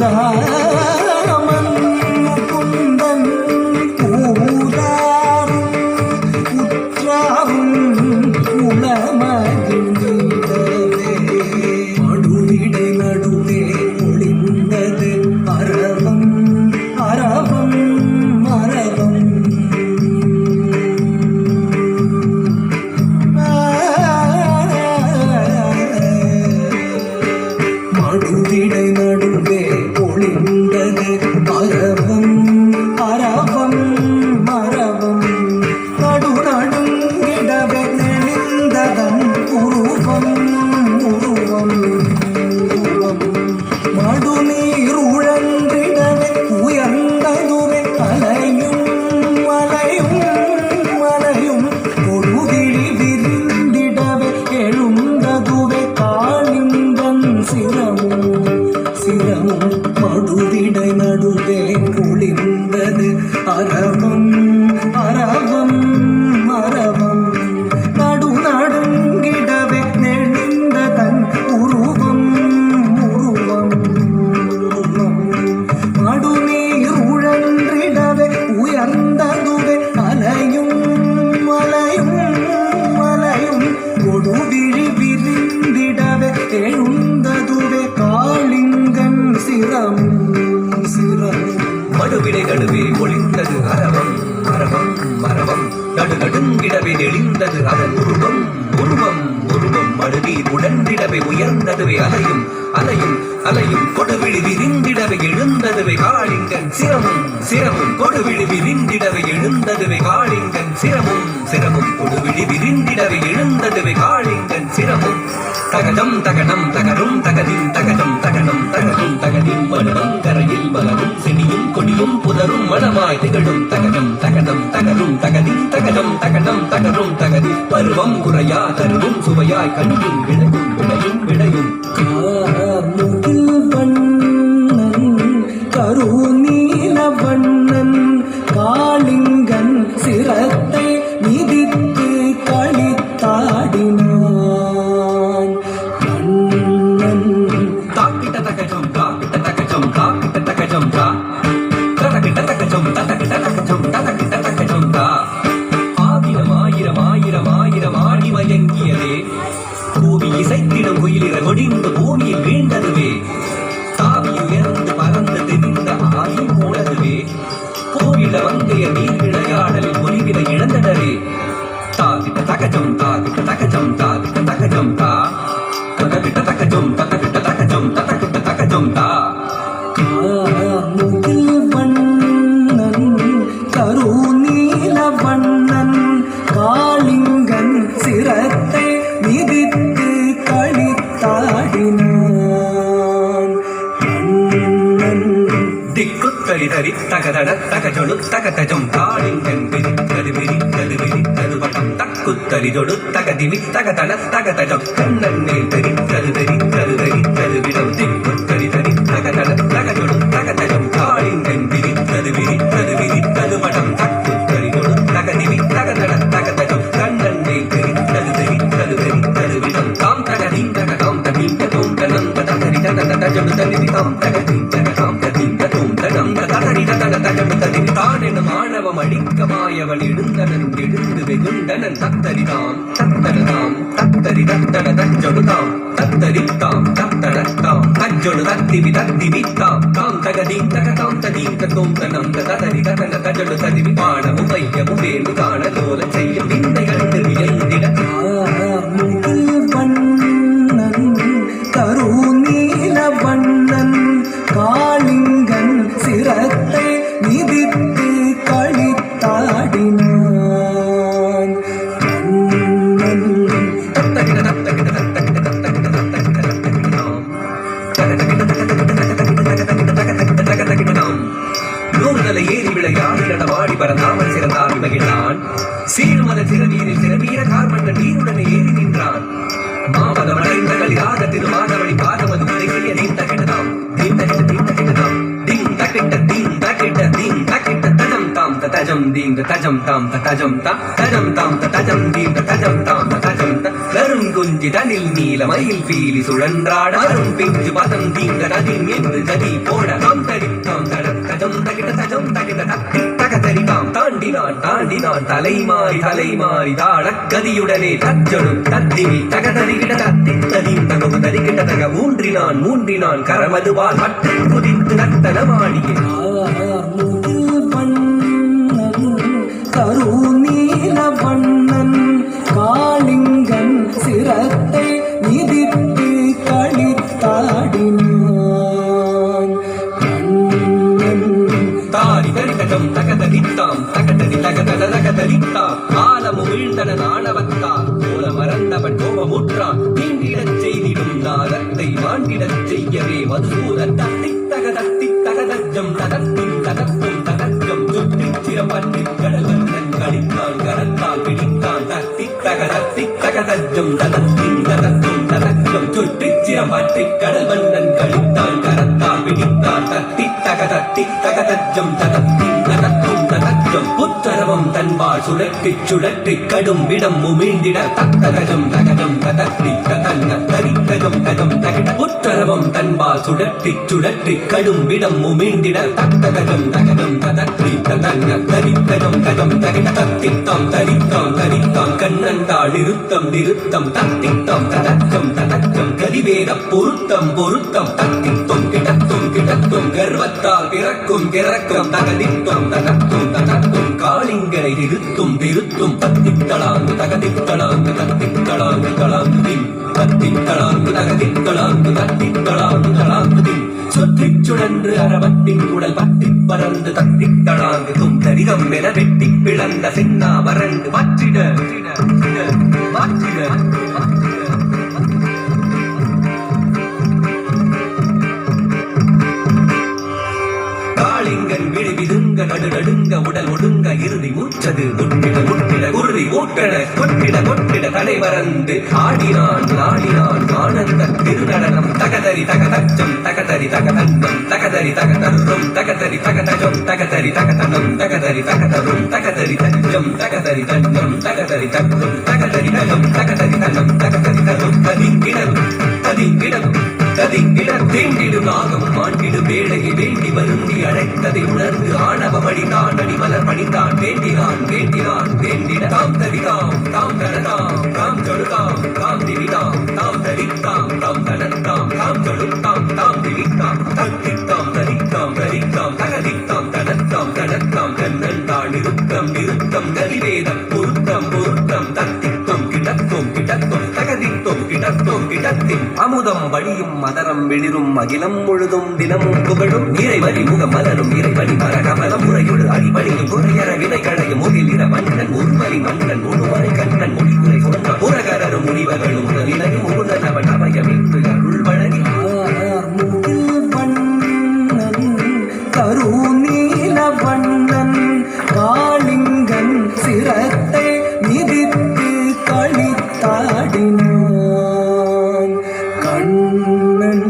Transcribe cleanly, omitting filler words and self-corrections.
ராமன் முகுந்தன் கூறாரும் உற்றாரும் உளமகிழ்ந்திடவே மடுவிடை நடுவே ஒளிந்தது அரவம் அரவம் அரவம் மடுவிடை நடுவே ஒளிந்தது அரவம் அரவம் அரவம் நடு நடுங்கிடவே நெளிந்ததன் உருவம் உருவம் உருவம் மடுநீர் உழன்றிடவே உயர்ந்ததுவே அலையும் மலையும் மலையும் கொடுவிழி விரிந்திடவே எழுந்ததுவே காளிங்கன் சிரமும் சிரமும் மடுவிடை நடுவே ஒளிந்தது அரவம் அரவம் அரவம் நடு நடுங்கிடவே நெளிந்ததன் உருவம் உருவம் உருவம் மடுநீர் உழன்றிடவே உயர்ந்ததுவே அலையும் மலையும் மலையும் கொடுவிழி விரிந்திடவே எழுந்ததுவே காளிங்கன் சிரமும் சிரமும் மடுவிடை நடுவே ஒளிந்தது அரவம் அரவம் அரவம் நடு நடுங்கிடவே நெளிந்தது அதன் உருவம் உருவம் உருவம் மடுநீர் உடன்றிடவே உயர்ந்ததுவே அலையும் அலையும் அலையும் கொடுவிழி விரிந்திடவே எழுந்ததுவே காளிங்கன் சிரமும் சிரமும் கொடுவிழி விரிந்திடவே எழுந்ததுவே காளிங்கன் சிரமும் சிரமும் கொடுவிழி விரிந்திடவே எழுந்ததுவே காளிங்கன் சிரமும் தகதம் தகனம் தகரும் தகதின் தகதம் தகனம் தகரும் தகதின் மனமும் கரையில் மலரும் செடியும் கொடியும் புதரும் மனமாய் திகழும் தகதம் தகனம் தகரும் தகதின் தகதம் தகனம் தகரும் தகதி பருவம் குறையா தருவும் சுவையாய் கனியும் விளையும் விளையும் விளையும் கார்முகில் வண்ணன் கருநீல வண்ணன் காளிங்கன் சிரத்தை மிதித்து களித்தாடினான் கண்ணன் தாக்கிட்ட தகஜம் காக்கிட்ட தகஜம் காக்கிட்ட தகஜம் கா ததக்கிட்ட தகஜம் ததக்கிட்ட தகஜம் ததக்கிட்ட தகஜம் கா ஆயிரம் ஆயிரம் ஆயிரம் ஆயிரம் ஆடி மயங்கியதே பூமி இசைத்திடும் குயிலிற கொடிந்து பூமியில் வீழ்ந்ததுவே தாவி உயர்ந்து பறந்து தெரிந்த ஆவி போனதுவே பூவில வந்தைய நீர் விளையாடலில் ஒலிவில இழந்தனரே தாகிட்ட தகஜம் தாகிட்ட தகஜம் தாகிட்ட தகஜம் தா ததக்கிட்ட தகஜம் ததக்கிட்ட தகஜம் ததக்கிட்ட தகஜம் தா கார்முகில் வண்ணன் கருநீல வண்ணன் காளிங்கன் சிரத்தை மிதித்து களித்தாடினான் கண்ணன் திக்குத்தரி தரி தகதட தகஜொடு தகதஜம் காளிங்கன் விரித்தது விரித்தது விரித்தது பட்டம் தக்குத்தரி தொடு தகதிவி தகதட தகதஜம் கண்ணன் மேல் தெரித்தது தெரித்தது தெரித்தது விடம் திக்குத்தரி தரி தகதட தகஜொடு தகதஜம் காளிங்கன் விரித்தது விரித்தது விரித்தது பட்டம் தக்குத்தரி தொடு தகதிவி தகதட தகதஜம் கண்ணன் மேல் தெரித்தது தெரித்தது தெரித்தது விடம் தாம் தகதீம் தகதாம் தகீம் தோம் தனம் தகரி தகதஜம் தனிவி தாம் தகதீம் தகதாம் தகீம் தோம் தனம் தகரி தகதஜம் தனிவி தான் எனும் ஆணவம் அழிக்கமாயவன் எழுந்தனன் எழுந்து வெகுண்டனன் தத்தரிதாம் தத்தரதாம் தத்தரி தத்தட தஞ்சொடுதாம் தத்தரித்தாம் தத்தடத்தாம் தஞ்சொடு தத்திவி தத்திவித்தாம் தாம் தகதீம் தகதாம் ததீம் தோம் தனம் ததரி தகன தஜொடு ததிவி பாடமும் மையமும் வேலு காணலோல செய்யும் விந்தை கண்டு வியந்திட கார்முகில் வண்ணன் கருநீல வண்ணன் காளிங்கன் சிரத்தை மிதித்து களித்தாடினான் கண்ணன் நூறுதலை ஏறி விளையாடி நடமாடி பரந்தாமல் சிறந்தாவி மகிழ்ந்தான் சீர்மத சிறவீரில் சிறவீர கார்மன்னன் நீருடனே ஏறி நின்றான் மாமத வளைந்த களிராத திருமாதவழி பாதமது உலகிய நீண்ட கிட்டதாம் நீண்ட கிட்டதாம் ding takita ding takita ding takita tajam tam tajam ding tajam tam tajam ta tajam tam tajam ding tajam tam tajam ta larung குஞ்சிதனில் நீலமயில் பீலி சுழன்றாட அரும் பிஞ்சு பதம் தீங்க கதின் என்று கதி போட தாம் தரித்தாம் தடத்தஜம் தகிட தஜம் தகிட தத்தி தகதரிதாம் தாண்டினான் தலைமாறி தாழ கதியுடனே தச்சொடு தத்திவி தகதரிகிட தத்தி ததிம் தகவு தரிகிட தக மூன்றினான் கரமதுவால் மற்ற குதித்து நத்தனமாடியே கருநீல வண்ணன் காளிங்கன் சிரத்தை மிதித்து களித்தாடினான் தாரி தரிதகம் தகதரித்தாம் தகதரி தகதல தகதரித்தாம் ஆலமு வீழ்ந்தன ஆணவத்தால் போல மறந்தவன் கோபமுற்றான் தீண்டிடச் செய்திடும் நாதத்தை மாண்டிடச் செய்யவே மதுசூதன் தத்தி தகதஜம் தகத்தும் தகத்தும் சுற்றிச் சிரமன்றிக் கடல்வண்ணன் கடித்தான் கரத்தால் பிடித்தான் தத்தி தகதஜம் தகத்தும் சுற்றிச் சிரமன்றிக் கடல்வண்ணன் கடித்தான் கரத்தால் பிடித்தான் தத்தி தகதஜம் தகத்தும் புத்தரவம் தன்பால் சுழற்றிக் கடும் விடம் முமிழ்ந்திட தகதம் தகத்தி தரித்தகம் தகிட புத்தரவம் தன்பால் சுழற்றிக் கடும் விடம் முமிழ்ந்திட தகதம் தகத்தி தரித்தகம் தகிட தரித்தாம் கண்ணந்தாள் நிறுத்தம் தத்தித்தாம் ததக்கம் கதிவேத பொருத்தம் தத்தித்தும் கிடத்தும் கர்வத்தால் பிறக்கும் தகதித்தம் காளிங்கனை திருத்தும் தத்தித்தளாங்கு தகதித்தளாங்கு தத்தித்தளாங்கு சுற்றிச் சுழன்று அரவத்தின் உடல் பத்திப் பறந்து தத்தித்தளாங்கு தரிதம் என வெட்டிப் பிளந்த சின்னா வறண்டு மாற்றிட காளிங்கன் விழி விதுங்க நடுநடுங்க உடல் ஒடுங்க இறுதி மூச்சது முட்டிட உறுதி ஊட்டட கொட்டிட தலைவரந்து ஆடினான் ஆனந்த திருநடனம் தகதரி தகதச்சம் தகதரி தகதந்தம் தகதரி தகதரும் தகதரி தகதஜம் தகதரி தகதனம் தகதரி தகதரும் தகதரி தஜம் தகதரி தஜம் தகதரி தகம் தகதரி தகம் தகதரி தகம் தகதரி தகம் ததிங்கிடம் தேண்டிடு நாகம் மாண்டிடு வேளையை வேண்டி வருந்தி அழைத்ததை உணர்ந்து ஆணவ மடிதான் அடிமலர் பணிதான் வேண்டிட தாம் தரிதாம் தாம் தனதாம் தாம் தொழுதாம் தாம் திரிதாம் தாம் தரித்தாம் தாம் தனத்தாம் தாம் தொழுத்தாம் தாம் திரித்தாம் தத்தித்தாம் தரித்தாம் தகதித்தாம் தனத்தாம் கண்ணந்தாள் நிறுத்தம் கதிவேதம் பொருத்தம் தத்தித்தும் கிடத்தும் கிடத்தின் அமுதம் வழியும் மதரம் வெளிரும் அகிலம் முழுதும் தினமும் புகழும் இறைவழி முகம் மலரும் இறைவழி மரகமலம் முறையொடு அடிபணியும் குறையற வினை களையும் முகில் இர மன்னன் உருவலி மன்னன் முழுவரை கண்ணன் முடிவுரை சொன்ன புறகரும் முடிவர்களும் உணவினையும் உருதனவன் அபயமிட்டு அருள் வழங்கி கருநீல வண்ணன் காளிங்கன் சிரத்தை மிதித்து களித்தாடினான் கண்ணன்